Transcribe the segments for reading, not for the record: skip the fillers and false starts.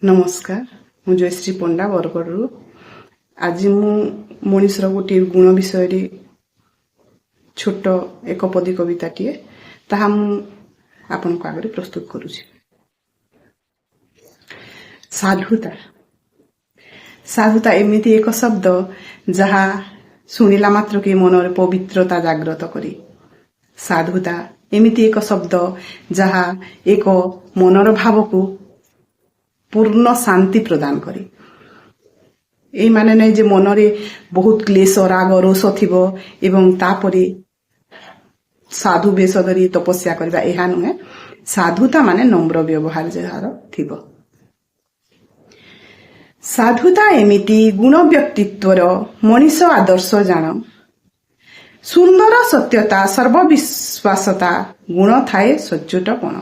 नमस्कार मु जयश्री पंडा बरगढ़ आज मु मनीषर गोटे गुण विषय छोट एक पदी कविताटीए ताहा मु आपण आगे प्रस्तुत करुछि। साधुता साधुता एमिति एक शब्द जहा सुनिला मात्र के मनर पवित्रता जाग्रत करी। साधुता एमिति एक शब्द जहा एक मनर भाव को पूर्ण शांति प्रदान करे। ए माने नै जे मनरे बहुत क्लेश राग रोष थिबो एवं तापरे साधु बेश धरी तपस्या करबा एहा नुहे। साधुता माने नम्र व्यवहार जहार थिबो। साधुता एमिति गुण व्यक्तित्वर मनीष आदर्श जान। सुंदर सत्यता सर्वविश्वासता गुण थाए सच्चोटपण।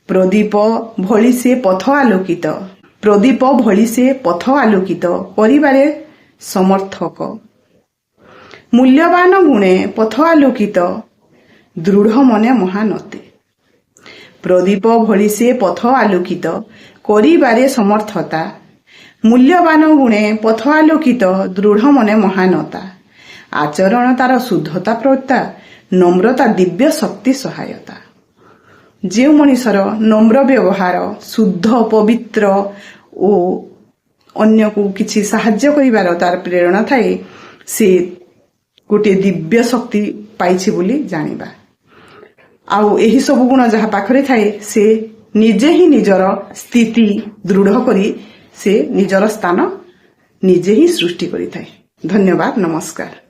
प्रदीप भली से पथ आलोकित प्रदीप भली से पथ आलोकित करिबारे समर्थक। मूल्यवान गुणे पथ आलोकित दृढ़ मने महानते। प्रदीप भली से पथ आलोकित करिबारे समर्थता। मूल्यवान गुणे पथ आलोकित दृढ़ मने महानता। आचरण तार शुद्धता प्रवक्ता नम्रता दिव्य शक्ति सहायता। जो मनीषर नम्र व्यवहार शुद्ध पवित्र ओ अन्य को किछि साहाय्य करिवार तार प्रेरणा थाए से गोटे दिव्य शक्ति पाइछि बोली जानिबा। आउ एही सब गुण जहा पाखरे थाए से निजे ही निजर स्थिति दृढ़ करी से निजर स्थान निजे ही सृष्टि करि थाए। धन्यवाद। नमस्कार।